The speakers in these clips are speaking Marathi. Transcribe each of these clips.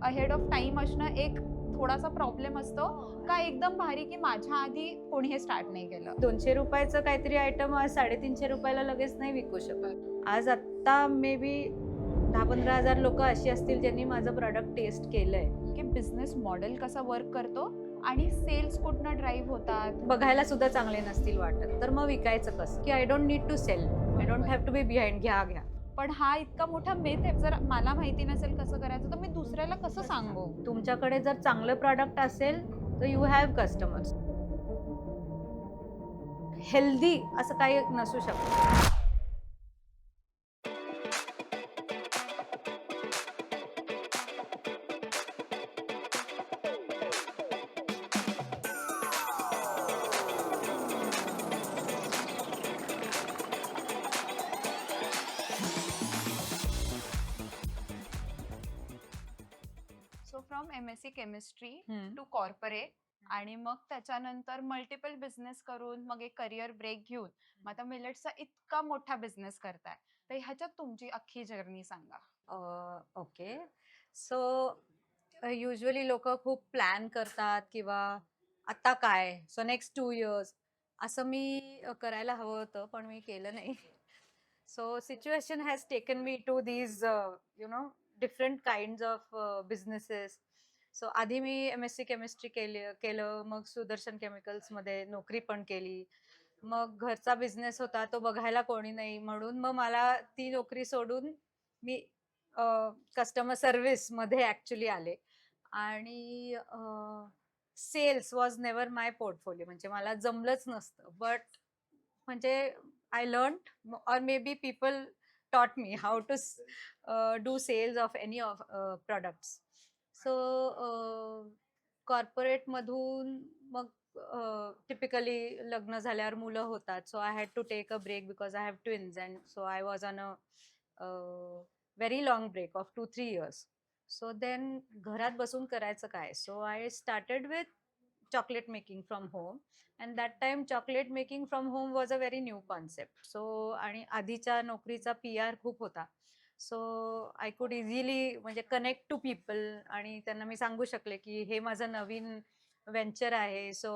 अहेड ऑफ टाइम असणं एक थोडासा प्रॉब्लेम असतो का एकदम भारी की माझ्या आधी कोणी हे स्टार्ट नाही केलं. 200 रुपयाचं काहीतरी आयटम आज 350 रुपयाला लगेच नाही विकू शकत. आज आत्ता मे बी 10-15 हजार लोक अशी असतील ज्यांनी माझं प्रॉडक्ट टेस्ट केलंय. की बिझनेस मॉडेल कसा वर्क करतो आणि सेल्स कुठनं ड्राईव्ह होतात. बघायला सुद्धा चांगले नसतील वाटत तर मग विकायचं कसं की I don't need to sell, I don't have to be behind. घ्या पण हा इतका मोठा मेथ आहे, जर मला माहिती नसेल कसं करायचं तर मी दुसऱ्याला कसं सांगू. तुमच्याकडे जर चांगलं प्रॉडक्ट असेल तर यू हॅव कस्टमर्स. हेल्दी असं काही नसू शकतं. सो फ्रॉम MSc केमिस्ट्री हम्म. टू कॉर्पोरेट आणि मग त्याच्यानंतर मल्टिपल बिझनेस करून मग एक करिअर ब्रेक घेऊन मग आता मिलेट्सचा इतका मोठा बिझनेस करताय, तर ह्याच्यात तुमची अख्खी जर्नी सांगा. ओके. सो युजली लोक खूप प्लॅन करतात किंवा आता काय सो नेक्स्ट 2 इयर्स असं मी करायला हवं होतं पण मी केलं नाही. So situation has taken me to these different kind of businesses. So आधी मी MSc केमिस्ट्री केलं, मग सुदर्शन केमिकल्स मध्ये नोकरी पण केली. मग घरचा बिझनेस होता तो बघायला कोणी नाही म्हणून मग मला ती नोकरी सोडून मी कस्टमर सर्व्हिस मध्ये ऍक्च्युली आले. आणि sales was never my portfolio, म्हणजे मला जमलंच नसतं. बट म्हणजे I learn or may people पीपल taught me how to do sales of any of products. So corporate मधून मग टिपिकली लग्न झाल्यावर मुलं होतात. So I had to take a break because I have twins and so I was on a very long break of 2-3 years. So then घरात बसून करायचं काय, so I started with chocolate making from home. And that time chocolate making from home was a very new concept. So आणि आधीच्या नोकरीचा PR खूप होता. सो आय कुड इझिली म्हणजे कनेक्ट टू पीपल आणि त्यांना मी सांगू शकले की हे माझं नवीन व्हेंचर आहे. So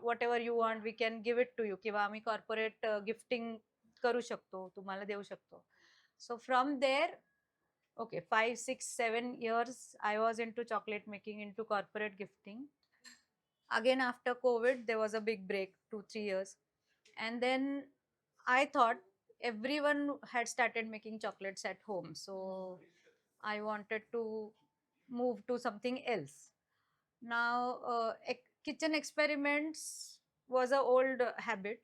whatever you want we can give it to you, किंवा आम्ही कॉर्पोरेट गिफ्टिंग करू शकतो, तुम्हाला देऊ शकतो. So from there okay, 5, 6, 7 years I was into chocolate making, into corporate gifting. Again after COVID there was a big break, 2-3 years. And then I thought everyone had started making chocolates at home, so I wanted to move to something else. Now kitchen experiments was a old habit.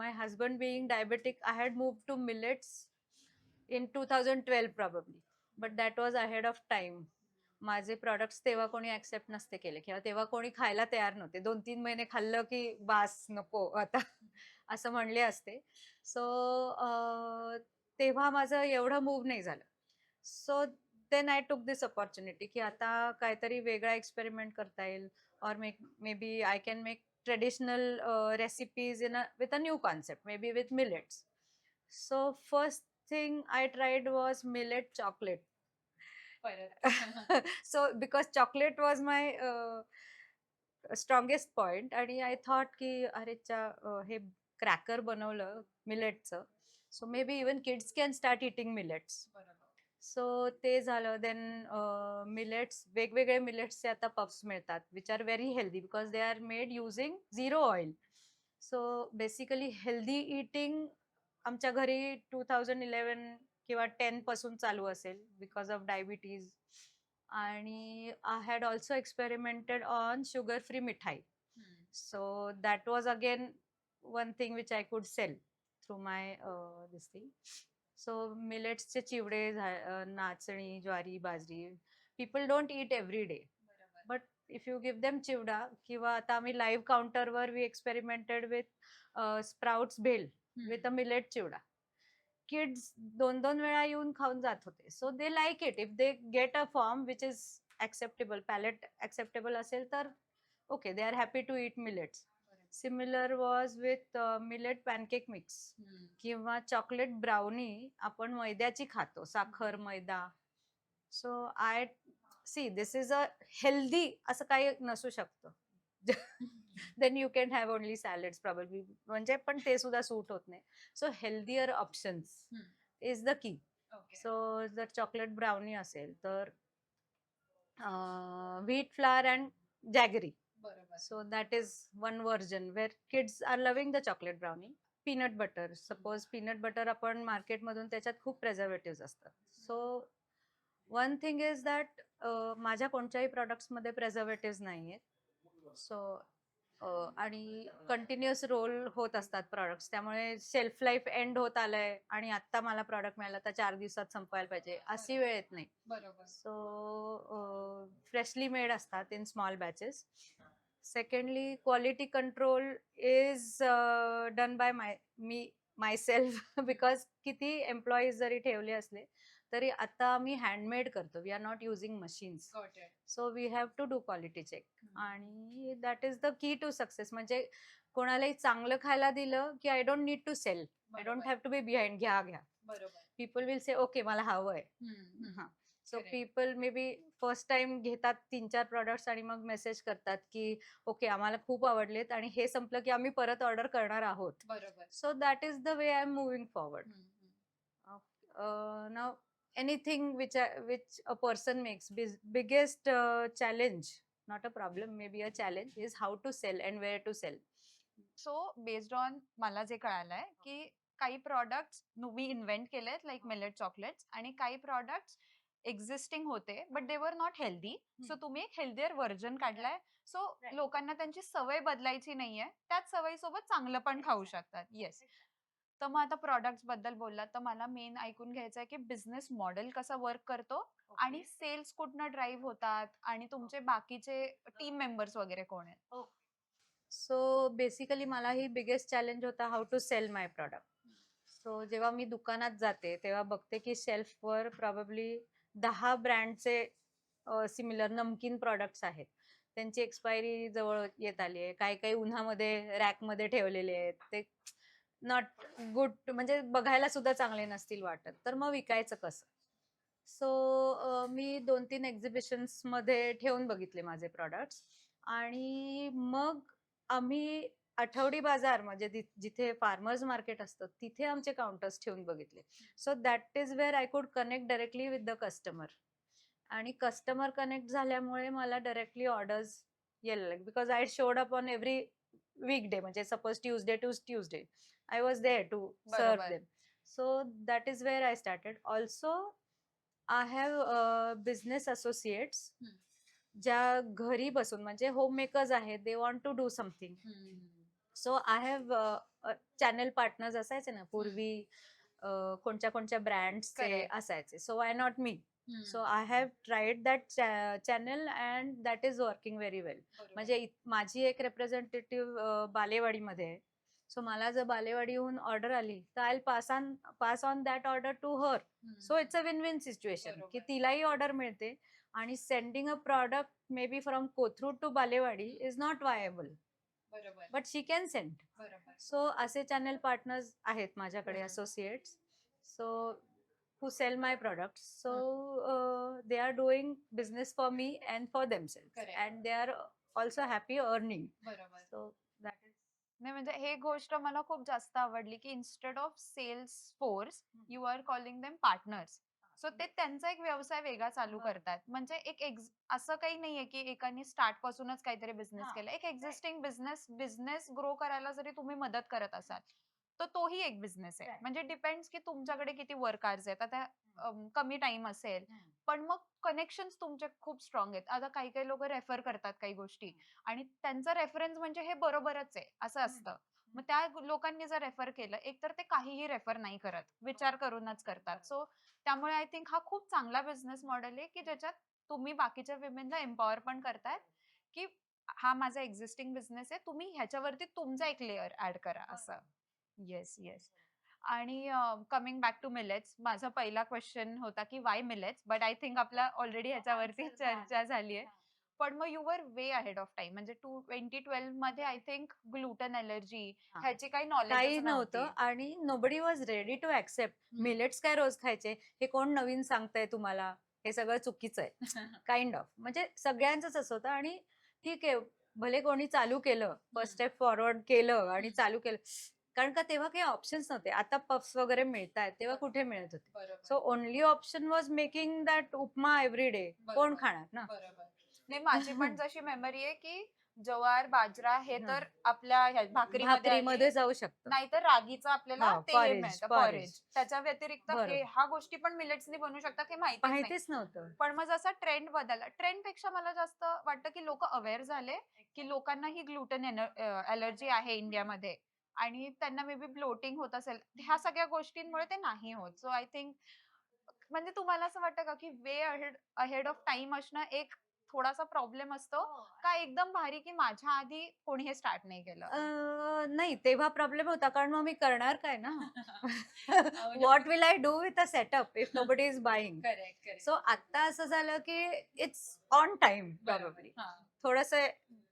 My husband being diabetic, I had moved to millets in 2012 probably, but that was ahead of time. माझे प्रॉडक्ट्स तेव्हा कोणी ऍक्सेप्ट नसते केले किंवा तेव्हा कोणी खायला तयार नव्हते. 2-3 महिने खाल्लं की बास नको आता असं म्हणले असते. सो तेव्हा माझं एवढं मूव्ह नाही झालं. So then I took this opportunity की आता काहीतरी वेगळा एक्सपेरिमेंट करता येईल, और may be I can make traditional recipes with a new concept, maybe with millets. So first thing I tried was millet chocolate. So because chocolate was my strongest point, आणि I thought की अरे हे क्रॅकर बनवलं मिलेटचं, so may be even kids can start eating millets. So ते झालं. देन मिलेट्स, वेगवेगळे मिलेट्सचे आता पफ्स मिळतात which are very healthy because they are made using 0 oil. So basically healthy eating आमच्या घरी 2011 किंवा 10 पासून चालू असेल बिकॉज ऑफ डायबिटीज. आणि I had also experimented on sugar free mithai. So that was again one thing which I could sell through my this thing. So मिलेट्सचे चिवडे, नाचणी, ज्वारी, बाजरी, people don't eat every day, but if you give them chivda, किंवा आता आम्ही लाईव्ह काउंटरवर we experimented with sprouts bhel with a millet chivda. Kids 2-2 वेळा येऊन खाऊन जात होते. So they like it if they get a form which is acceptable, palate acceptable असेल तर okay, they are happy to eat millets. Similar was with millet pancake mix किंवा चॉकलेट ब्राउनी. आपण मैद्याची खातो, साखर मैदा. So I see this is a healthy असं काही नसू शकतं. Then you can have only salads probably, म्हणजे पण ते सुद्धा सूट होत नाही. So healthier options is the key. Okay. So जर चॉकलेट ब्राउनी असेल तर wheat flour and jaggery. बरोबर. So that is one version where kids are loving the chocolate brownie. Peanut butter. Suppose peanut butter आपण market मधून त्याच्यात खूप preservatives असतात. So one thing is that माझ्या कोणत्याही products मध्ये preservatives नाहीयेत. So आणि कंटिन्युअस रोल होत असतात प्रॉडक्ट्स, त्यामुळे शेल्फ लाईफ एंड होत आलंय आणि आता मला प्रॉडक्ट मिळाला तर 4 दिवसात संपवायला पाहिजे अशी वेळ येत नाही. बरोबर. सो फ्रेशली मेड असतात in small batches. Secondly quality control is done by me myself because किती एम्प्लॉईज जरी ठेवले असले तरी आता आम्ही हँडमेड करतो. We are not using machines. Got it. So we have to do quality check. आणि that is the key to success. म्हणजे कोणालाही चांगलं खायला दिलं की I don't need to sell. I don't बरोबर. Have to be behind. घ्या घ्या. बरोबर. पीपल विल से ओके मला हवंय. हा. So Correct. People may be first time घेतात 3-4 प्रॉडक्ट्स आणि मग मेसेज करतात की ओके आम्हाला खूप आवडलेत आणि हे संपलं की आम्ही परत ऑर्डर करणार आहोत. बरोबर. So that is the way I am moving forward. Now anything which a person makes biggest challenge, not a problem, maybe a challenge, is how to sell and where to sell. So based on मला जे कळालंय की काही प्रॉडक्ट्स मी इन्व्हेंट केलेत लाईक मिलेट चॉकलेट्स आणि काही प्रॉडक्ट्स एक्झिस्टिंग होते but they were not healthy. So तुम्ही एक हेल्दियर व्हर्जन काढलाय. So Right. लोकांना त्यांची सवय बदलायची नाहीये, त्याच सवयीसोबत चांगलं पण खाऊ शकतात. येस. तर मग आता प्रॉडक्ट्स बद्दल बोललात तर मला मेन ऐकून घ्यायचं आहे की बिझनेस मॉडेल कसा वर्क करतो आणि सेल्स कुठनं ड्राईव्ह होतात आणि तुमचे बाकीचे टीम मेंबर्स वगैरे कोण आहेत. सो बेसिकली मला ही बिगेस्ट चॅलेंज होता how to sell my product. So जेव्हा मी दुकानात जाते तेव्हा बघते की शेल्फवर प्रॉबेबली 10 ब्रँडचे सिमिलर नमकीन प्रॉडक्ट्स आहेत. त्यांची एक्सपायरी जवळ येत आली आहे. काही काही उन्हामध्ये रॅकमध्ये ठेवलेले आहेत. ते नॉट गुड, म्हणजे बघायला सुद्धा चांगले नसतील वाटत. तर मग विकायचं कसं? सो मी 2-3 एक्झिबिशन्स मध्ये ठेवून बघितले माझे प्रॉडक्ट्स आणि मग आम्ही आठवडी बाजार म्हणजे जिथे फार्मर्स मार्केट असतं तिथे आमचे काउंटर्स ठेवून बघितले. So that is where I could connect directly with the customer. आणि कस्टमर कनेक्ट झाल्यामुळे मला डायरेक्टली ऑर्डर्स यायला लागले because I showed up on every weekday. म्हणजे suppose Tuesday to Tuesday I was there to सर्व बरोबर. Them. So that is where I started. Also I have business associates ज्या घरी बसून म्हणजे होम मेकर्स आहेत. They want to do something. So I have channel partners असायचे ना पूर्वी. कोणत्या कोणत्या ब्रँड्सचे Correct. असायचे. So why not me. So I have tried that channel and that is working very well. म्हणजे माझी एक रिप्रेझेंटेटिव्ह बालेवाडीमध्ये आहे. सो मला जर बालेवाडीहून ऑर्डर आली तर I pass on that order to her. So it's a win win situation की बरोबर. तिलाही ऑर्डर मिळते आणि sending a product may be from Kothrud to Balewadi is not viable बरोबर. But she can send. बरोबर. सो असे चॅनल पार्टनर्स आहेत माझ्याकडे associates. So who sell my products. So they are doing business for me and for themselves. Correct. And they are also happy earning. बरोबर. So that is नाही म्हणजे हे गोष्ट मला खूप जास्त आवडली की instead of sales force you are calling them partners. So ते त्यांचा एक व्यवसाय वेगळा चालू बरोबर. करतात. म्हणजे एक असं काही नाहीये की एकाने स्टार्ट पासूनच काहीतरी बिझनेस हा, केला. एक एक्झिस्टिंग बिझनेस ग्रो करायला जरी तुम्ही मदत करत असाल तर तोही एक बिझनेस आहे. Right. म्हणजे डिपेंड्स की तुमच्याकडे किती वर्क आवर्स आहेत. आता कमी टाइम असेल पण मग कनेक्शन तुमचे खूप स्ट्रॉंग आहेत. आता काही काही लोक रेफर करतात काही गोष्टी आणि त्यांचा रेफरन्स म्हणजे हे बरोबरच आहे असं असतं. मग त्या लोकांनी जर रेफर केलं एक तर ते काहीही रेफर नाही करत, विचार करूनच करतात. सो त्यामुळे आय थिंक हा खूप चांगला बिझनेस मॉडेल आहे की ज्याच्यात तुम्ही बाकीच्या विमेनला एम्पॉवर पण करतायत की हा माझा एक्झिस्टिंग बिझनेस आहे, तुम्ही ह्याच्यावरती तुमचा एक लेअर ऍड करा असं. Yes yes. आणि कमिंग बॅक टू मिलेट्स, माझा पहिला क्वेश्चन होता की Y millets, but I think आपला ऑलरेडी ह्याच्यावरती चर्चा झाली आहे. पण मग you were way ahead of time. म्हणजे 2012 मध्ये आय थिंक ग्लुटन एलर्जी हा. ह्याची काही काही नॉलेज नव्हतं आणि nobody was ready to accept. Millets काय रोज खायचे, हे कोण नवीन सांगतंय तुम्हाला, हे सगळं चुकीचं आहे काइंड ऑफ. म्हणजे सगळ्यांचंच असं होतं. आणि ठीक आहे, भले कोणी चालू केलं, फर्स्ट स्टेप फॉरवर्ड केलं आणि चालू केलं, कारण का तेव्हा काही ऑप्शन्स नव्हते. आता पफ्स वगैरे मिळतायत, तेव्हा कुठे मिळत होते. बरोबर. So only option was making that upma every day. कोण बरोबर. खाणार ना? बरोबर. नाही, माझी पण जशी मेमरी आहे की ज्वार, बाजरा हे हं. तर आपल्या भाकरीमध्ये भाकरीमध्ये जाऊ शकतं. नाहीतर रागीचं आपल्याला हो, ते हे porridge, मिळतं, porridge. पॉरेज. त्याच्या व्यतिरिक्त बरोबर. ह्या गोष्टी पण मिलेट्सनी बनवू शकतात हे माहितीच नाही. माहितीच नव्हतं. पण मग जसा ट्रेंड बदलला, ट्रेंडपेक्षा मला जास्त वाटतं की लोक अवेअर झाले की लोकांना ही ग्लुटेन अलर्जी आहे इंडियामध्ये आणि त्यांना मे बी ब्लोटिंग होत असेल. ह्या सगळ्या गोष्टींमुळे ते नाही होत. सो आय थिंक म्हणजे तुम्हाला असं वाटतं का की वे अहेड ऑफ टाइम असणं एक थोडासा प्रॉब्लेम असतो का एकदम भारी की माझ्या आधी कोणी हे स्टार्ट नाही केलं? नाही, तेव्हा प्रॉब्लेम होता, कारण मग मी करणार काय ना? म्हणजे what will I do with a setup if nobody is buying? Correct, correct. So आता असं झालं की इट्स ऑन टाइम प्रॉबेबली. थोडंसं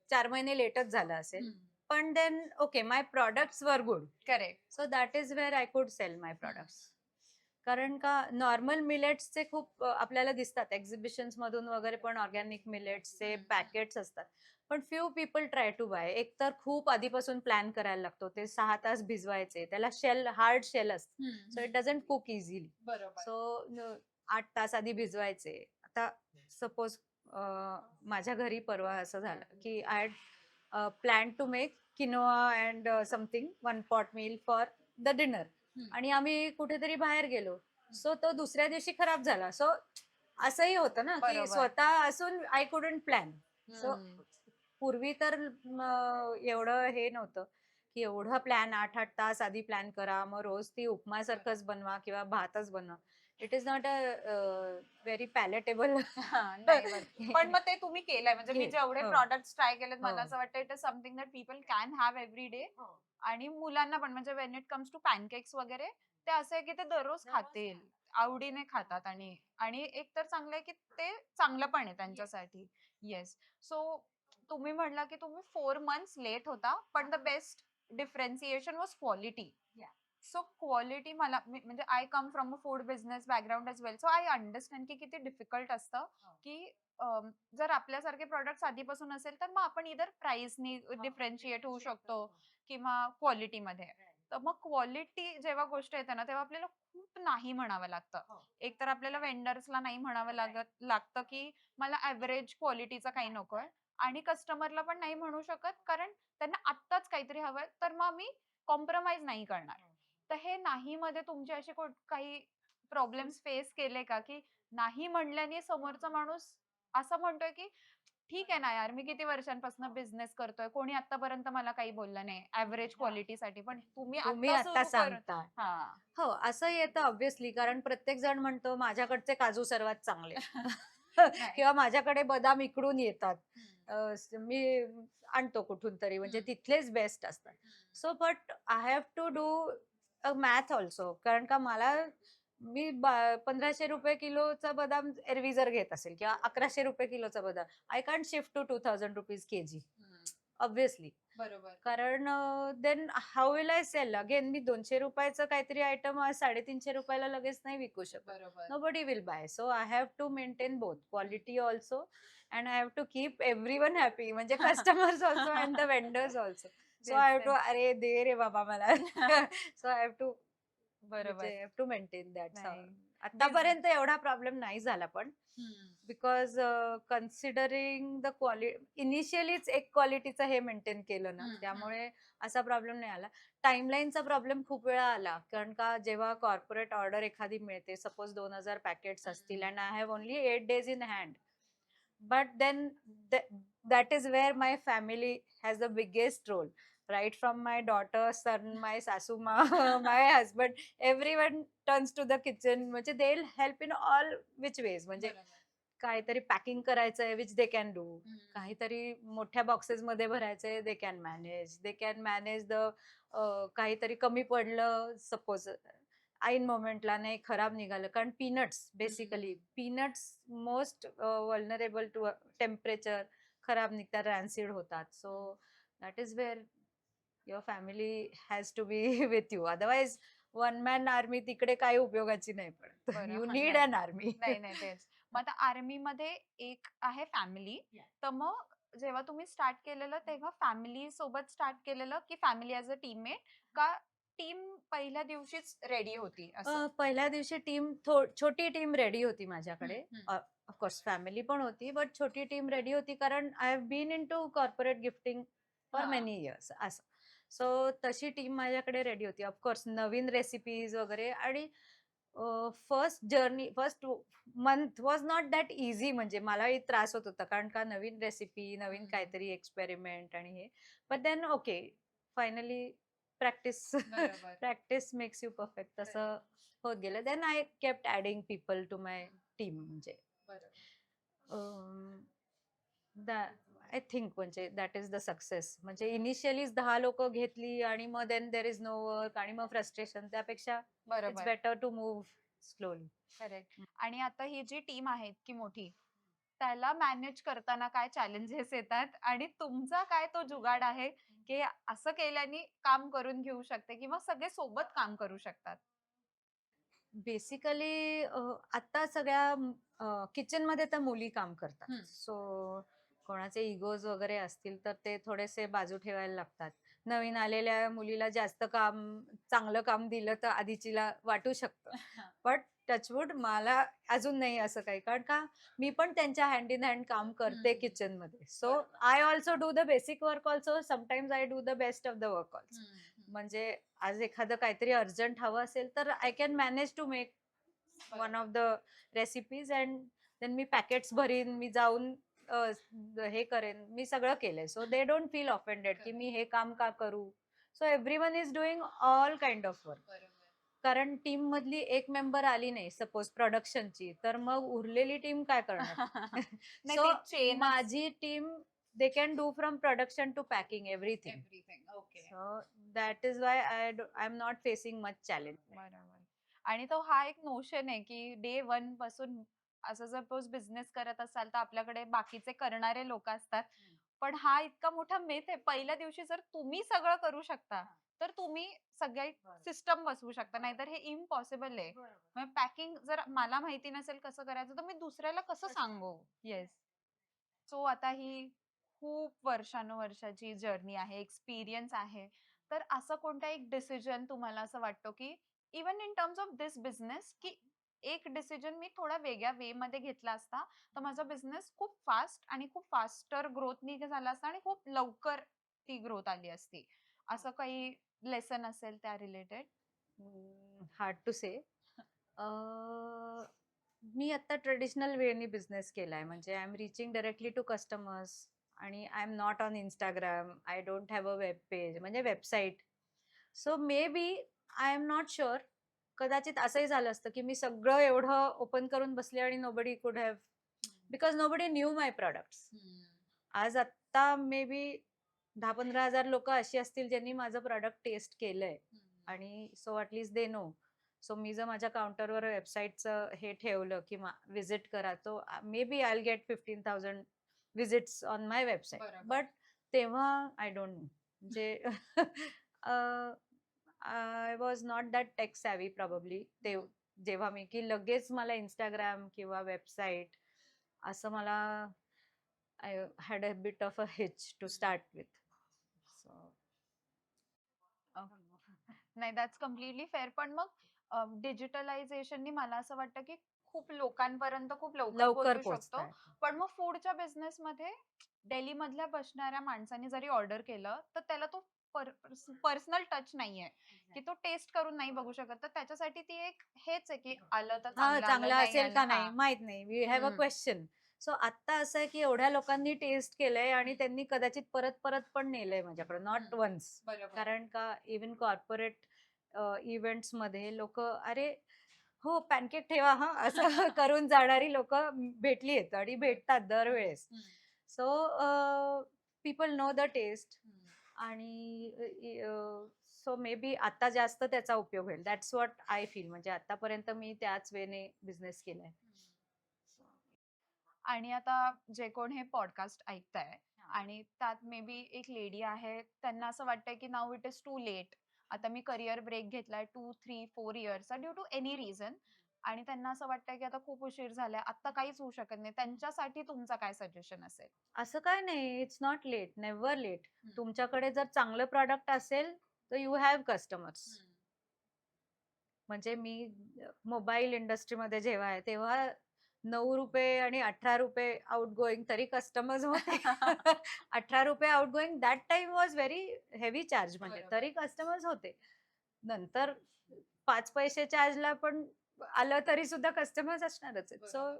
4 महिने लेटच झालं असेल. पण देन ओके, माय प्रॉडक्ट्स वर good. Correct. So that is where I could sell my products. कारण का नॉर्मल मिलेट्सचे खूप आपल्याला दिसतात एक्झिबिशन्स मधून वगैरे, पण ऑर्गॅनिक मिलेट्सचे पॅकेट्स असतात. पण few people try to buy. एक तर खूप आधीपासून प्लॅन करायला लागतो. ते 6 तास भिजवायचे. त्याला हार्ड शेल असतं. So it doesn't cook easily. बरोबर. सो 8 तास आधी भिजवायचे. आता सपोज माझ्या घरी परवा असं झालं की I had plan to make quinoa and something 1 pot meal for the dinner. आणि आम्ही कुठेतरी बाहेर गेलो. सो तो दुसऱ्या दिवशी खराब झाला. सो असंही होतं ना की बरोबर. स्वतः असून आय कुडंट प्लॅन. सो पूर्वी तर एवढं हे नव्हतं की एवढा प्लॅन 8-8 तास आधी प्लॅन करा, मग रोज ती उपमासारखंच बनवा किंवा भातच बनवा. It is not a very palatable. नाही बरं. पण मग ते तुम्ही केलंय म्हणजे मी जेवढे हो. प्रॉडक्ट्स ट्राय केलेत मला हो. असं वाटतं it is something that people can have every day. आणि मुलांना पण म्हणजे when it comes to pancakes वगैरे ते असं आहे की ते दररोज खातील, आवडीने खातात आणि आणि एक तर चांगलं आहे की ते चांगलं पण आहे त्यांच्यासाठी. येस. सो तुम्ही म्हणला की तुम्ही 4 मंथ्स लेट होता पण the best differentiation was quality. So quality मला म्हणजे I come from a food business background as well. So I understand की किती डिफिकल्ट असतं की जर आपल्यासारखे प्रॉडक्ट्स आधीपासून असेल तर मग आपण इधर प्राइसनी डिफरन्शिएट होऊ शकतो किंवा क्वालिटीमध्ये. तर मग क्वालिटी जेव्हा गोष्ट येते ना तेव्हा आपल्याला खूप नाही म्हणावं लागतं. एक तर आपल्याला वेंडर्सला नाही म्हणावं लागतं की मला ऍव्हरेज क्वालिटीचा काही नकोय आणि कस्टमरला पण नाही म्हणू शकत कारण त्यांना आत्ताच काहीतरी हवंय तर मग मी कॉम्प्रोमाइज नाही करणार. तर हे नाही मध्ये तुमचे असे काही प्रॉब्लेम्स फेस केले का की नाही म्हणल्याने समोरचा माणूस असं म्हणतोय की ठीक आहे ना यार मी किती वर्षांपासून बिझनेस करतोय कोणी आतापर्यंत मला काही बोललं नाही ऍव्हरेज क्वालिटीसाठी पण तुम्ही तुम्ही आता आता सुरू कर. सांगता. हा. हो, असं येतं ऑब्व्हियसली, कारण प्रत्येक जण म्हणतो माझ्याकडचे काजू सर्वात चांगले. किंवा माझ्याकडे बदाम इकडून येतात. मी आणतो कुठून तरी, म्हणजे तिथलेच बेस्ट असतात. So but I have to do a math also, कारण का मी 1500 रुपये किलोचा बदाम एरवी जर घेत असेल किंवा 1100 रुपये किलोचा बदाम, I can't shift to 2000 rupees KG obviously. बरोबर. कारण then how will I sell? Again मी 200 रुपयाचं काहीतरी आयटम आज 350 रुपयाला लगेच नाही विकू शकत. बरोबर. Nobody will buy. So I have to maintain both quality also and I have to keep everyone happy, म्हणजे customers also and the vendors also. So I have to, अरे दे रे बाबा मला. सो आय हॅव टू, बरोबर. Have to maintain that. नाही. आतापर्यंत एवढा प्रॉब्लेम नाही झाला, पण बिकॉज कन्सिडरिंग द क्वालिटी इनिशियलीच एक क्वालिटीचं हे मेंटेन केलं ना, त्यामुळे असा प्रॉब्लेम नाही आला. टाइमलाईनचा प्रॉब्लेम खूप वेळा आला, कारण का जेव्हा कॉर्पोरेट ऑर्डर एखादी मिळते, सपोज 2000 पॅकेट्स असतील and I have only 8 days in hand, but then that is where my family has the biggest role, right from my daughter, son, my sasu ma, my husband, everyone turns to the kitchen, म्हणजे they'll help in all which ways. म्हणजे काहीतरी पॅकिंग करायचंय विच दे कॅन डू, काहीतरी मोठ्या बॉक्सेस मध्ये भरायचंय दे कॅन मॅनेज द, काहीतरी कमी पडलं सपोज ऐन मोमेंटला नाही खराब निघालं, कारण peanuts basically peanuts most vulnerable to temperature, खराब निघतात, रॅन्सिड होतात. So that is where your family has to be with you, otherwise one man army तिकडे काही उपयोगाची नाही पडत. बरं, यू हा, नीड नाही. अन आर्मी. नाही नाही तेच मग आता आर्मीमध्ये एक आहे फॅमिली, तर मग जेव्हा तुम्ही स्टार्ट केलेलं तेव्हा फॅमिली सोबत स्टार्ट केलेलं की फॅमिली ॲज अ टीममेट, का टीम पहिल्या दिवशीच रेडी होती असं? पहिल्या दिवशी छोटी टीम रेडी होती माझ्याकडे. ऑफकोर्स फॅमिली पण होती, बट छोटी टीम रेडी होती कारण I have been into corporate gifting for हां. मेनी इयर्स असं. सो तशी टीम माझ्याकडे रेडी होती. ऑफकोर्स नवीन रेसिपीज वगैरे आणि first month was not that easy, म्हणजे मलाही त्रास होत होता कारण का नवीन रेसिपी, नवीन हम्म. काहीतरी एक्सपेरिमेंट आणि हे. But then okay, finally practice बरोबर. प्रॅक्टिस मेक्स यू परफेक्ट तसं होत गेलं. Then I kept adding people to my team. म्हणजे आय थिंक म्हणजे दॅट इज द सक्सेस. म्हणजे इनिशियलीच 10 लोकं घेतली आणि मग then there is no work आणि मग फ्रस्ट्रेशन. त्यापेक्षा इट्स बरोबर. Better to move slowly. Correct. आणि आता ही जी टीम आहे इतकी मोठी, त्याला मॅनेज करताना काय चॅलेंजेस येतात आणि तुमचा काय तो जुगाड आहे की असं केल्याने काम करून घेऊ शकते किंवा सगळे सोबत काम करू शकतात? बेसिकली आता सगळ्या किचनमध्ये तर मुली काम करतात. हम्म. सो कोणाचे इगोज वगैरे असतील तर ते थोडेसे बाजू ठेवायला लागतात. नवीन आलेल्या मुलीला जास्त काम, चांगलं काम दिलं तर आधीचीला वाटू शकतं. बट टचवूड मला अजून नाही असं काही, कारण का मी पण त्यांच्या हँड इन हँड काम करते हम्म. किचनमध्ये. So I also do the basic work also, sometimes I do the best of the work also. म्हणजे आज एखादं काहीतरी अर्जंट हवं असेल तर I can manage to make one of the recipes and then मी पॅकेट्स भरीन, मी जाऊन हे करेन, मी सगळं केलंय. So they don't feel offended की मी हे काम का करू. So everyone is doing all kind of work. कारण टीम मधली एक मेंबर आली नाही सपोज प्रोडक्शनची, तर मग उरलेली टीम काय करणार? नाही, सो ते चेनच. माझी team, they can do from production to packing everything. Okay. So that is why I'm not facing much challenge. बरोबर. आणि तो हा एक नोशन आहे की डे वन पासून असं सपोज बिझनेस करत असाल तर आपल्याकडे बाकीचे करणारे लोक असतात. पण हा इतका मोठा मेथ आहे, पहिल्या दिवशी जर तुम्ही सगळं करू शकता तर तुम्ही सगळ्या सिस्टम बसवू शकता, नाहीतर हे इम्पॉसिबल आहे. मग पॅकिंग जर मला माहिती नसेल कसं करायचं तर मी दुसऱ्याला कसं सांगू? येस. सो आता ही खूप वर्षानुवर्षाची जर्नी आहे, एक्सपिरियन्स आहे. तर असं कोणता एक डिसिजन तुम्हाला असं वाटतो की even in terms of this business, की एक डिसिजन मी थोडा वेगळ्या वे मध्ये घेतला असता तर माझा बिझनेस खूप फास्ट आणि खूप फास्टर ग्रोथनी झाला असता आणि खूप लवकर ती ग्रोथ आली असती, असं काही लेसन असेल त्या रिलेटेड? Hard to say. मी आता ट्रेडिशनल वेनी बिझनेस केलाय. म्हणजे I am reaching directly to customers आणि I am not on Instagram. I don't have a web page, म्हणजे website. So may be, I am not sure, कदाचित असंही झालं असतं की मी सगळं एवढं ओपन करून बसले आणि नोबडी कुड have, because nobody knew my products. आज आत्ता मे बी 10-15 हजार लोक अशी असतील ज्यांनी माझं प्रॉडक्ट टेस्ट केलंय आणि so at least they know. So मी जर माझ्या काउंटरवर वेबसाईटचं हे ठेवलं की विजिट करा, तो may be I get 15,000 visits on my website. बरोबर. बट तेव्हा आय डोंट नो, म्हणजे I was not that tech savvy probably. ते जेव्हा मी की लगेच मला इंस्टाग्राम किंवा वेबसाईट असं मला, I had a bit of a हिच टू स्टार्ट विथ. नाही, दॅट्स कम्प्लिटली फेअर. पण मग डिजिटलायझेशननी मला असं वाटतं की खूप लोकांपर्यंत खूप लवकर लवकर पोहोचू शकतो. पोहोचताय. पण मग फूडच्या बिझनेसमध्ये दिल्ली मधल्या बसणाऱ्या माणसाने जरी ऑर्डर केलं तर त्याला तो पर्सनल टच नाहीये की तो टेस्ट करून नाही बघू शकत. तर त्याच्यासाठी ती एक हेच आहे की आलं तर हा, चांगलं आलं, चांगला नाही असेल आलं. का नाही हा. माहित नाही. वी हॅव अ हम्म. क्वेश्चन. सो आता असं आहे की एवढ्या लोकांनी टेस्ट केलंय आणि त्यांनी कदाचित परत परत पण नेलंय माझ्याकडे, नॉट वन्स. बरोबर. कारण का इव्हन कॉर्पोरेट इव्हेंट्स मध्ये लोक, अरे हो पॅनकेक ठेवा हा, असं करून जाणारी लोक भेटली आहेत आणि भेटतात दरवेळेस. So people know the taste. आणि सो मे बी आता जास्त त्याचा उपयोग होईल. That's what I feel. म्हणजे आतापर्यंत मी त्याच वेने बिझनेस केलाय. आणि आता जे कोण हे पॉडकास्ट ऐकताय आणि त्यात मे बी एक लेडी आहे, त्यांना असं वाटतंय की now it is too late. आता मी करिअर ब्रेक घेतलाय 2-3-4 इयर्सचा ड्यू टू एनी रिझन आणि त्यांना असं वाटतंय की आता खूप उशीर झालाय, आता काहीच होऊ शकत नाही, त्यांच्यासाठी तुमचं काय सजेशन असेल? असं काय नाही, it's not late, never late. Hmm. तुमच्याकडे जर चांगलं प्रॉडक्ट असेल तर यू हॅव कस्टमर्स. म्हणजे मी मोबाईल इंडस्ट्रीमध्ये जेव्हा आहे तेव्हा 9 रुपये आणि 18 रुपये आउट गोईंग तरी कस्टमर्स होते. 18 रुपये out going that time was very heavy charge, म्हणजे बरोबर. तरी कस्टमर्स होते. नंतर 5 पैसे चार्जला पण आलं तरी सुद्धा कस्टमर्स असणारच आहेत. सो बरोबर.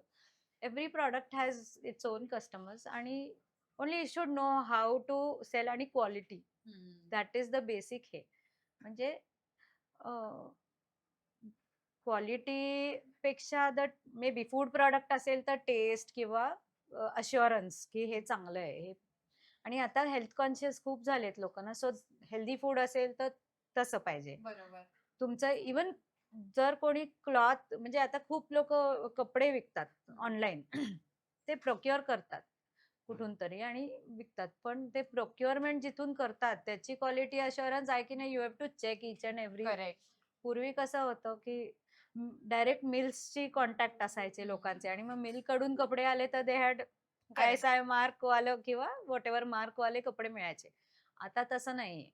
Every product has its own customers, आणि only you should know how to sell, आणि quality, that is the basic. हे म्हणजे क्वालिटी पेक्षा मे बी फूड प्रॉडक्ट असेल तर टेस्ट किंवा अश्युरन्स की हे चांगलं आहे हे. आणि आता हेल्थ कॉन्शियस खूप झालेत लोकांना, सो हेल्दी फूड असेल तर तसं पाहिजे. बरोबर. तुमचं इवन जर कोणी क्लॉथ, म्हणजे आता खूप लोक कपडे विकतात ऑनलाईन, ते प्रोक्युअर करतात कुठून तरी आणि विकतात, पण ते प्रोक्युअरमेंट जिथून करतात त्याची क्वालिटी अश्युरन्स आहे की नाही, you have to check each and every. Correct. पूर्वी कसं होतं की डायरेक्ट मिल्सची कॉन्टॅक्ट असायचे लोकांचे, आणि मग मिल कडून कपडे आले तर दे हॅड आय मार्क वालं किंवा वॉट एव्हर मार्क वाले कपडे मिळायचे. आता तसं नाही.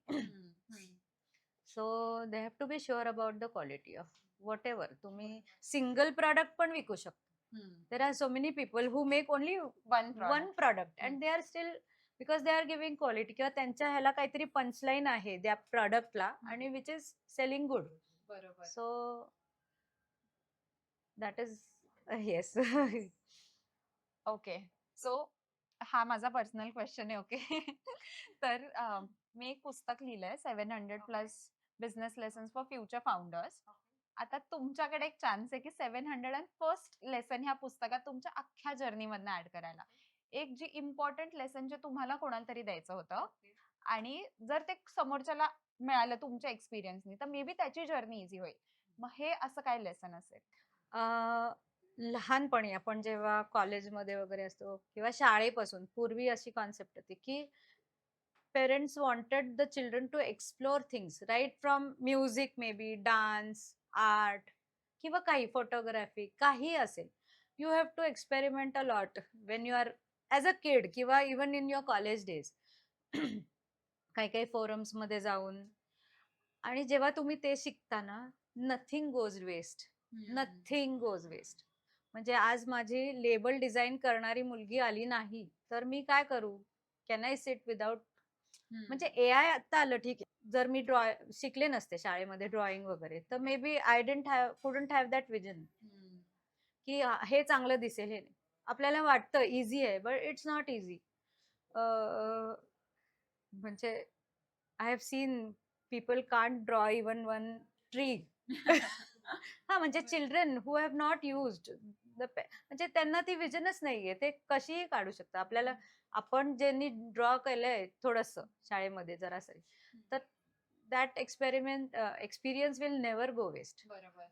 So they have to be sure about the quality of whatever. तुम्ही सिंगल प्रॉडक्ट पण विकू शकता. There are so many people who make only one product and they are still, because they are giving quality, किंवा त्यांच्या ह्याला काहीतरी पंचलाईन आहे त्या प्रॉडक्टला आणि विच इज सेलिंग गुड. बरोबर. So that is yes. Okay. So हा माझा पर्सनल क्वेश्चन आहे. ओके. तर मी एक पुस्तक लिहिलंय 700+ business lessons for future founders. आता तुमच्याकडे एक चान्स आहे की 701st लेसन ह्या पुस्तकात तुमच्या अख्ख्या जर्नी मधनं ऍड करायला. एक जी इम्पॉर्टंट लेसन जे तुम्हाला कोणाला तरी द्यायचं होतं, आणि जर ते समोरच्याला मिळालं तुमच्या एक्सपिरियन्सनी, तर मे बी त्याची जर्नी इझी होईल. मग हे असं काय लेसन असेल? लहानपणी आपण जेव्हा कॉलेजमध्ये वगैरे असतो किंवा शाळेपासून पूर्वी अशी कॉन्सेप्ट होती की parents wanted the children to explore things, right from music, may be dance, art, किंवा काही फोटोग्राफी, काही असेल. You have to experiment a lot when you are as a kid किंवा even in your college days. काही काही फोरम्स मध्ये जाऊन, आणि जेव्हा तुम्ही ते शिकता ना, nothing goes waste, nothing goes waste. म्हणजे आज माझी लेबल डिझाईन करणारी मुलगी आली नाही तर मी काय करू? कॅन आय सिट विदाउट, म्हणजे एआय आता आलं, ठीक आहे. जर मी शिकले नसते शाळेमध्ये ड्रॉइंग वगैरे, तर may be I couldn't have that vision की हे चांगलं दिसेल. हे आपल्याला वाटतं इझी आहे, बट इट्स नॉट इझी. म्हणजे I have seen people can't draw even one tree. हा, म्हणजे children who have not used म्हणजे त्यांना ती विजनच नाहीये, ते कशीही काढू शकतात. आपल्याला, आपण ज्यांनी ड्रॉ केलंय थोडस शाळेमध्ये जरा असेल, तर that experience will never go waste. बरोबर.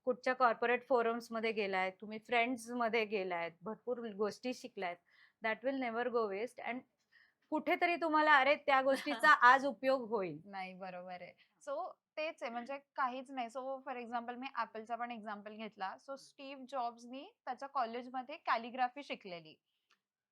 कुठच्या कॉर्पोरेट फोरम्स मध्ये गेलाय तुम्ही, फ्रेंड्स मध्ये गेलायत, भरपूर गोष्टी शिकलायत, that will never go waste. And कुठेतरी तुम्हाला अरे त्या गोष्टीचा आज उपयोग होईल. नाही, बरोबर आहे. सो तेच आहे, म्हणजे काहीच नाही. सो फॉर एक्झाम्पल मी ऍपलचा पण एक्झाम्पल घेतला. सो स्टीव्ह जॉब्सनी त्याच्या कॉलेजमध्ये कॅलिग्राफी शिकलेली.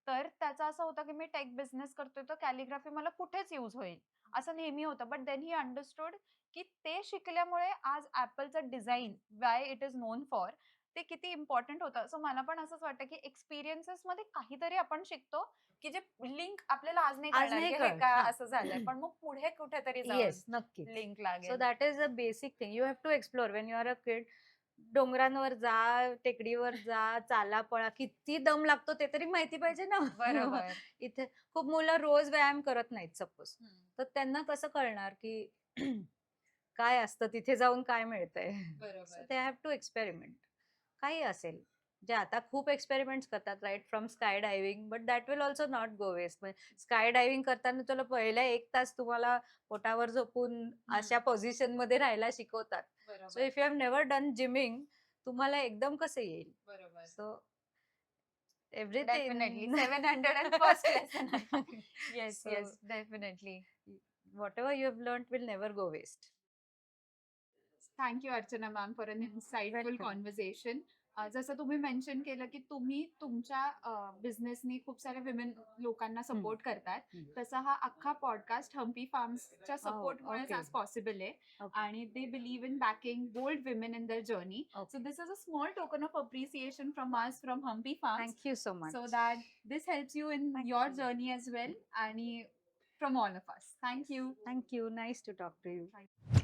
तर त्याचं असं होतं की मी टेक बिझनेस करतोय, तर कॅलिग्राफी मला कुठेच यूज होईल असं नेहमी होतं. बट देन ही अंडरस्टूड की ते शिकल्यामुळे आज ऍपलचं design, why it is known for, ते किती इम्पॉर्टंट होतं. सो मला पण असंच वाटतं की एक्सपिरियन्सेस मध्ये काहीतरी आपण शिकतो की जे लिंक आपल्याला आज नाही आज कळणार नाही की हे कळत, का हा. असं झालंय, पण मग पुढे कुठेतरी जाऊन येस, नक्की. लिंक सो लागेल. That is a basic thing. You have to explore when you are a kid. डोंगरांवर जा, टेकडीवर जा, चाला पळा, किती दम लागतो ते तरी माहिती पाहिजे ना. बरोबर. इथे खूप मुलं रोज व्यायाम करत नाहीत सपोज, तर त्यांना कसं कळणार की काय असतं तिथे जाऊन, काय मिळतंय. बरोबर. They have to experiment. काही असेल, जे आता खूप एक्सपेरिमेंट्स करतात, right from sky diving, but that will also not go waste. Sky diving करताना तुला पहिल्या 1 तास तुम्हाला पोटावर झोपून अशा पोझिशन मध्ये राहायला शिकवतात. So if you have never done gymming, तुम्हाला एकदम कसं येईल? बरोबर. So definitely everything. 701st lesson. Yes, So, yes, definitely. whatever you have learned will never go waste. Thank you Archana ma'am for an insightful Welcome. Conversation. जसं तुम्ही मेन्शन केलं की तुम्ही तुमच्या बिझनेसनी खूप साऱ्या विमेन लोकांना सपोर्ट करतात, हम्म. तसा हा अख्खा पॉडकास्ट हम्पी फार्म्सच्या सपोर्टमुळेच okay. आज पॉसिबल आहे. Okay. आणि they believe in backing bold women in their journey. Okay. So this is a small token of appreciation from us from Hampi farms. Thank you so much. So that this helps you in Thank your you. journey as well, and from all of us. Thank you. Thank you. Nice to talk to you.